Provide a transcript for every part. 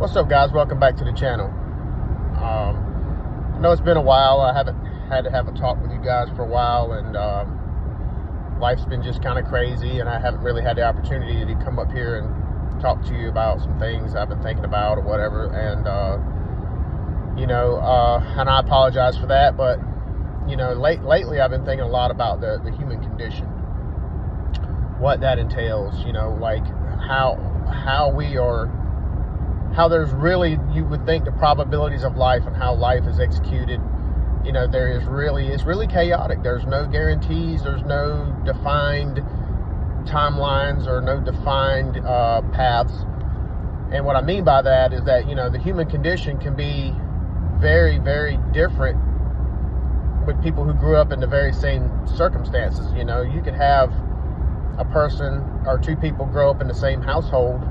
What's up, guys? Welcome back to the channel. I know it's been a while. I haven't had to have a talk with you guys for a while, and life's been just kind of crazy, and I haven't really had the opportunity to come up here and talk to you about some things I've been thinking about or whatever. And and I apologize for that, but lately I've been thinking a lot about the human condition, what that entails. Like how there's really, you would think, the probabilities of life and how life is executed. It's really chaotic. There's no guarantees. There's no defined timelines or no defined paths. And what I mean by that is that, the human condition can be very, very different with people who grew up in the very same circumstances. You could have a person or two people grow up in the same household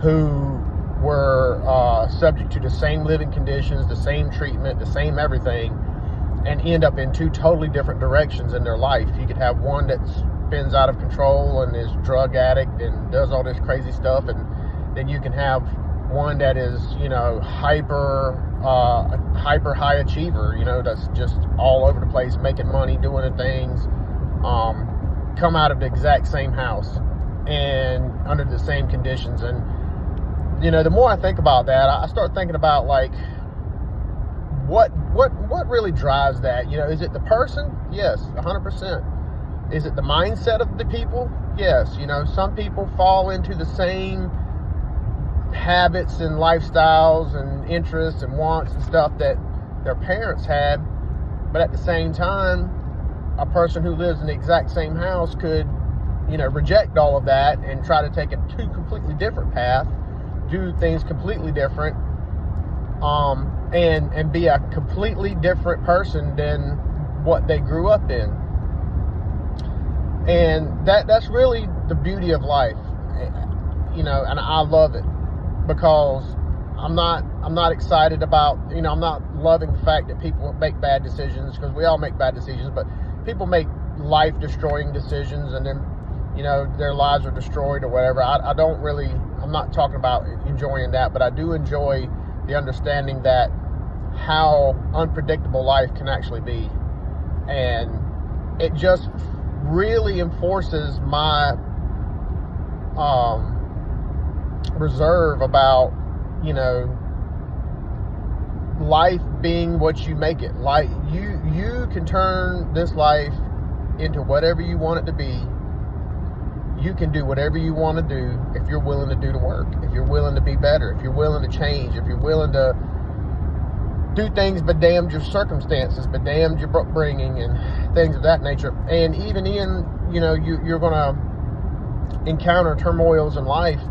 who were subject to the same living conditions, the same treatment, the same everything, and end up in two totally different directions in their life. You could have one that spins out of control and is drug addict and does all this crazy stuff, and then you can have one that is, hyper high achiever, that's just all over the place, making money, doing the things, come out of the exact same house and under the same conditions. And the more I think about that, I start thinking about, like, what really drives that? Is it the person? Yes, 100%. Is it the mindset of the people? Yes. Some people fall into the same habits and lifestyles and interests and wants and stuff that their parents had, but at the same time, a person who lives in the exact same house could, reject all of that and try to take a completely different path, do things completely different, and be a completely different person than what they grew up in. And that's really the beauty of life, and I love it, because I'm not excited about, I'm not loving the fact that people make bad decisions, because we all make bad decisions, but people make life-destroying decisions, and then, their lives are destroyed or whatever. I'm not talking about enjoying that, but I do enjoy the understanding that how unpredictable life can actually be. And it just really enforces my reserve about, life being what you make it. Like, you can turn this life into whatever you want it to be. You can do whatever you want to do if you're willing to do the work, if you're willing to be better, if you're willing to change, if you're willing to do things but damn your circumstances, but damn your upbringing and things of that nature. And even in, you're going to encounter turmoils in life,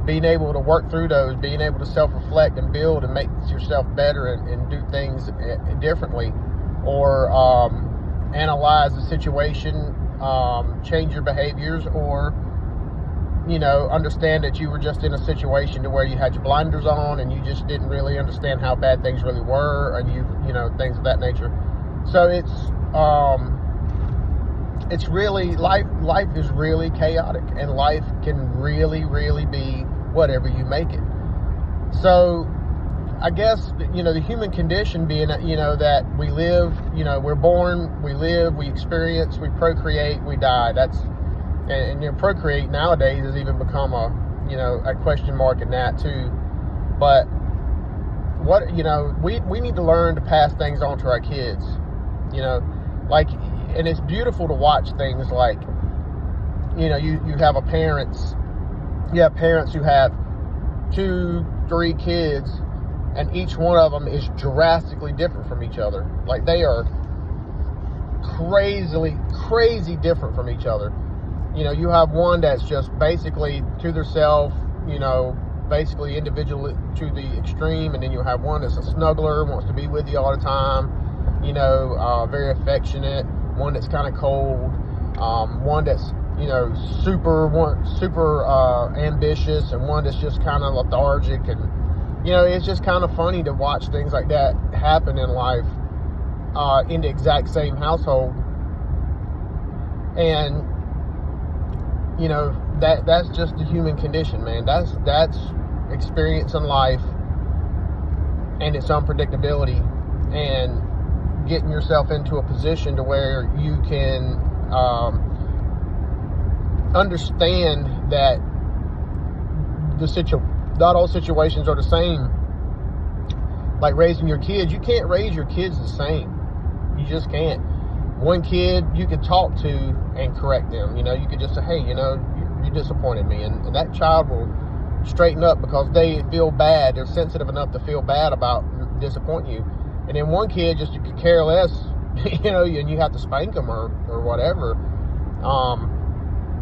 being able to work through those, being able to self-reflect and build and make yourself better and do things differently, or analyze the situation, change your behaviors, or understand that you were just in a situation to where you had your blinders on and you just didn't really understand how bad things really were, and things of that nature. So it's really, life is really chaotic, and life can really, really be whatever you make it. So I guess, the human condition being, that we live, we're born, we live, we experience, we procreate, we die. And procreate nowadays has even become a question mark in that too. But what, we need to learn to pass things on to our kids, and it's beautiful to watch things like, you have parents who have 2-3 kids, and each one of them is drastically different from each other. Like, they are crazy different from each other. You have one that's just basically to themselves, basically individual to the extreme, and then you have one that's a snuggler, wants to be with you all the time, very affectionate, one that's kind of cold, one that's, super ambitious, and one that's just kind of lethargic. And it's just kind of funny to watch things like that happen in life, in the exact same household. And that's just the human condition, man. That's experience in life and its unpredictability, and getting yourself into a position to where you can understand that not all situations are the same. Like raising your kids, you can't raise your kids the same. You just can't. One kid you could talk to and correct them. You could just say, hey, you disappointed me, and that child will straighten up because they feel bad. They're sensitive enough to feel bad about disappointing you. And then one kid just, you could care less, and you have to spank them or whatever.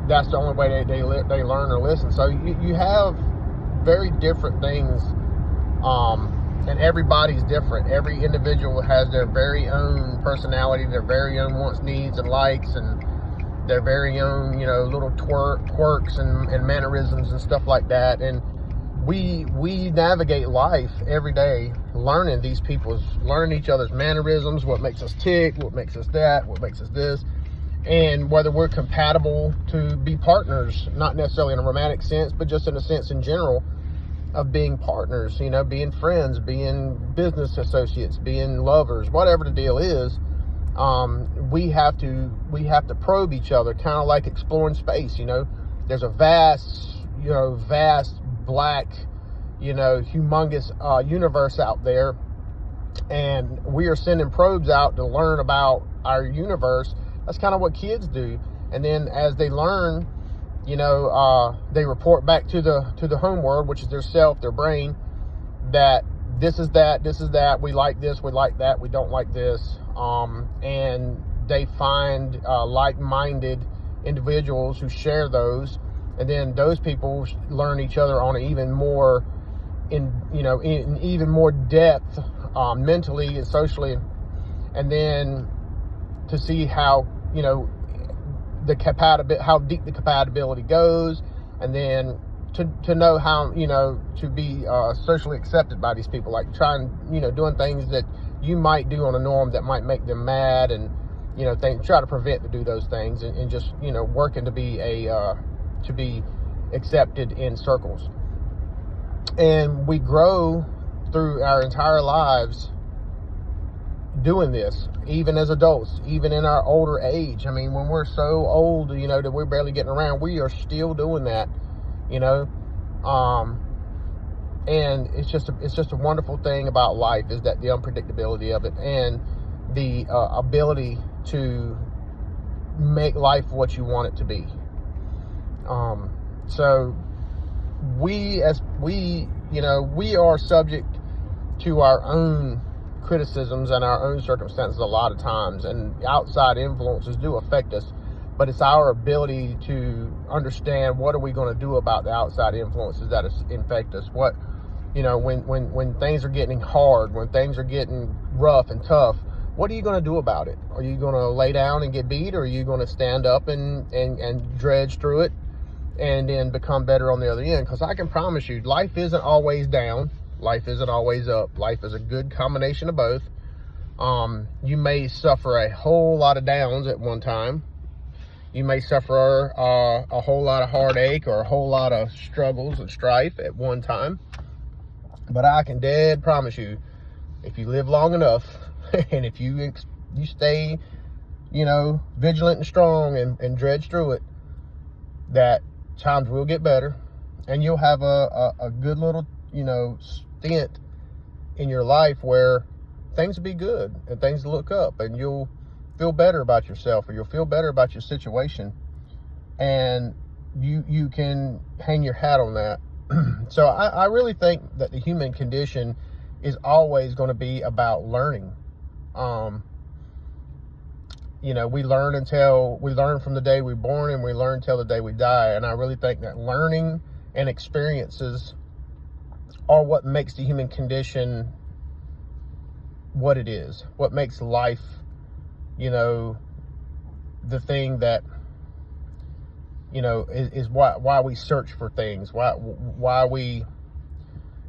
That's the only way they learn or listen. So you have very different things, and everybody's different. Every individual has their very own personality, their very own wants, needs, and likes, and their very own, little quirks and mannerisms and stuff like that. And we navigate life every day learning learning each other's mannerisms, what makes us tick, what makes us that, what makes us this, and whether we're compatible to be partners, not necessarily in a romantic sense, but just in a sense in general of being partners, being friends, being business associates, being lovers, whatever the deal is. We have to probe each other, kind of like exploring space. There's a vast black, humongous universe out there, and we are sending probes out to learn about our universe. That's kind of what kids do. And then as they learn, they report back to the home world, which is their self, their brain, that this is that, we like this, we like that, we don't like this. And they find like-minded individuals who share those, and then those people learn each other on an even more in even more depth, mentally and socially, and then to see how how deep the compatibility goes, and then to know how to be socially accepted by these people, like trying doing things that you might do on a norm that might make them mad, and try to prevent to do those things, and just working to be accepted in circles. And we grow through our entire lives doing this, even as adults, even in our older age. I mean, when we're so old, that we're barely getting around, we are still doing that, and it's just a wonderful thing about life, is that the unpredictability of it, and the ability to make life what you want it to be. So we are subject to our own criticisms and our own circumstances a lot of times, and outside influences do affect us, but it's our ability to understand what are we going to do about the outside influences that infect us. What when things are getting hard, when things are getting rough and tough, what are you going to do about it? Are you going to lay down and get beat, or are you going to stand up and dredge through it and then become better on the other end? Because I can promise you, life isn't always down. Life isn't always up. Life is a good combination of both. You may suffer a whole lot of downs at one time. You may suffer a whole lot of heartache or a whole lot of struggles and strife at one time. But I can dead promise you, if you live long enough, and if you stay, vigilant and strong and dredge through it, that times will get better, and you'll have a good little, stint in your life where things will be good and things will look up, and you'll feel better about yourself, or you'll feel better about your situation, and you can hang your hat on that. So I really think that the human condition is always going to be about learning. We learn from the day we're born, and we learn till the day we die. And I really think that learning and experiences are what makes the human condition what it is, what makes life, the thing that, is why we search for things, why we,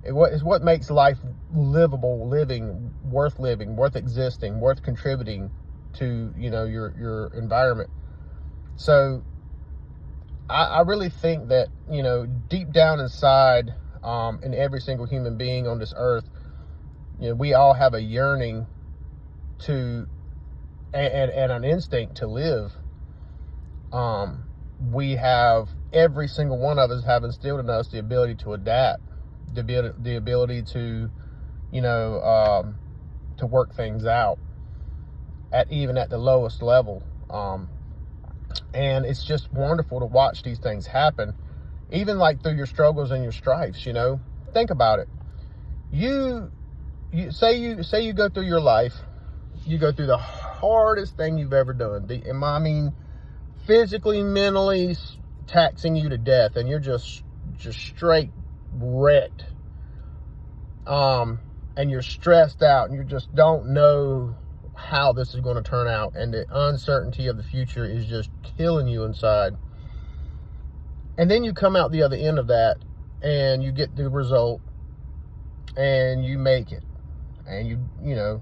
is what makes life livable, worth existing, worth contributing to, your environment. So I really think that, deep down inside, in every single human being on this earth. You know, we all have a yearning to, and an instinct to live. We have, every single one of us have instilled in us the ability to adapt, the ability to, you know, to work things out even at the lowest level. And it's just wonderful to watch these things happen, even like through your struggles and your strifes. You know, think about it. You say you go through your life, you go through the hardest thing you've ever done. I mean, physically, mentally taxing you to death, and you're just straight wrecked. And you're stressed out, and you just don't know how this is going to turn out, and the uncertainty of the future is just killing you inside. And then you come out the other end of that, and you get the result, and you make it, and you know,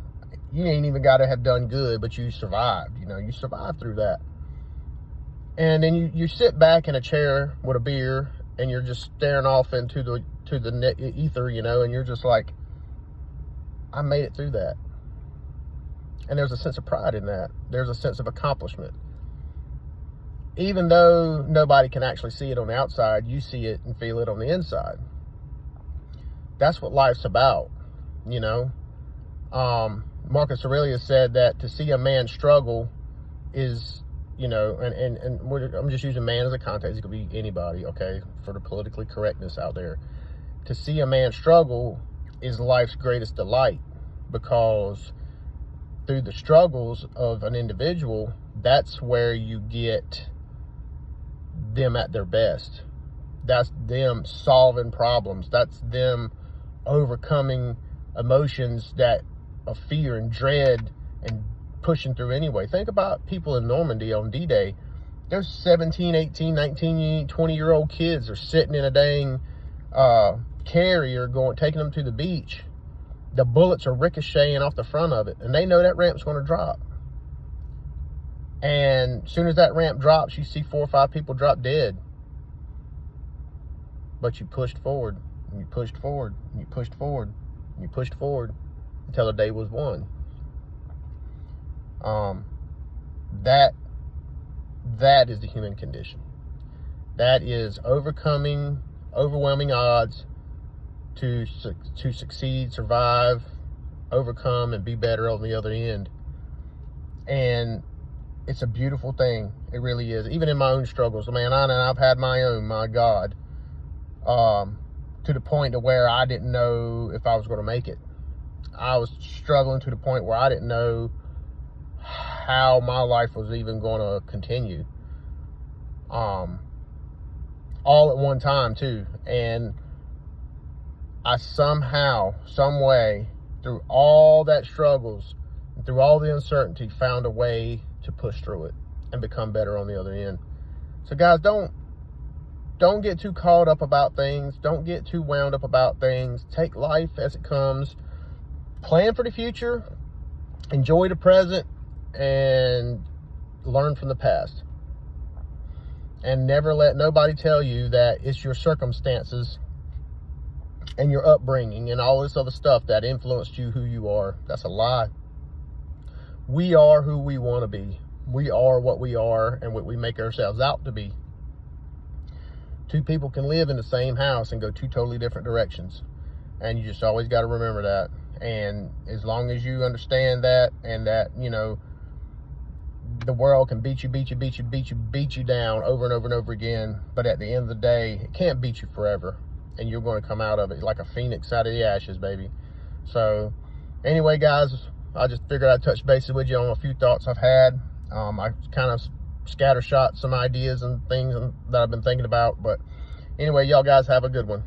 you ain't even got to have done good, but you survived. You know, you survived through that. And then you sit back in a chair with a beer, and you're just staring off into the ether, you know, and you're just like, I made it through that. And there's a sense of pride in that. There's a sense of accomplishment. Even though nobody can actually see it on the outside, you see it and feel it on the inside. That's what life's about, you know. Marcus Aurelius said that to see a man struggle is, you know, and I'm just using man as a context. It could be anybody, okay, for the politically correctness out there. To see a man struggle is life's greatest delight, because through the struggles of an individual, that's where you get them at their best. That's them solving problems. That's them overcoming emotions that of fear and dread and pushing through anyway. Think about people in Normandy on D-Day. There's 17, 18, 19, 20-year-old kids are sitting in a dang carrier taking them to the beach. The bullets are ricocheting off the front of it, and they know that ramp's going to drop. And as soon as that ramp drops, you see 4 or 5 people drop dead. But you pushed forward, and you pushed forward, and you pushed forward, and you pushed forward until the day was won. That is the human condition. That is overcoming overwhelming odds to succeed, survive, overcome, and be better on the other end. And it's a beautiful thing. It really is. Even in my own struggles, man, I've had my own, my God, to the point to where I didn't know if I was going to make it. I was struggling to the point where I didn't know how my life was even going to continue. All at one time, too. And I somehow, some way, through all that struggles, through all the uncertainty, found a way to push through it and become better on the other end. So guys, don't get too caught up about things. Don't get too wound up about things. Take life as it comes. Plan for the future. Enjoy the present. And learn from the past. And never let nobody tell you that it's your circumstances and your upbringing and all this other stuff that influenced you who you are. That's a lie. We are who we want to be. We are what we are and what we make ourselves out to be. 2 people can live in the same house and go 2 totally different directions. And you just always got to remember that. And as long as you understand that, and that, you know, the world can beat you down over and over and over again. But at the end of the day, it can't beat you forever. And you're going to come out of it like a phoenix out of the ashes, baby. So anyway, guys, I just figured I'd touch bases with you on a few thoughts I've had. I kind of scattershot some ideas and things that I've been thinking about. But anyway, y'all guys have a good one.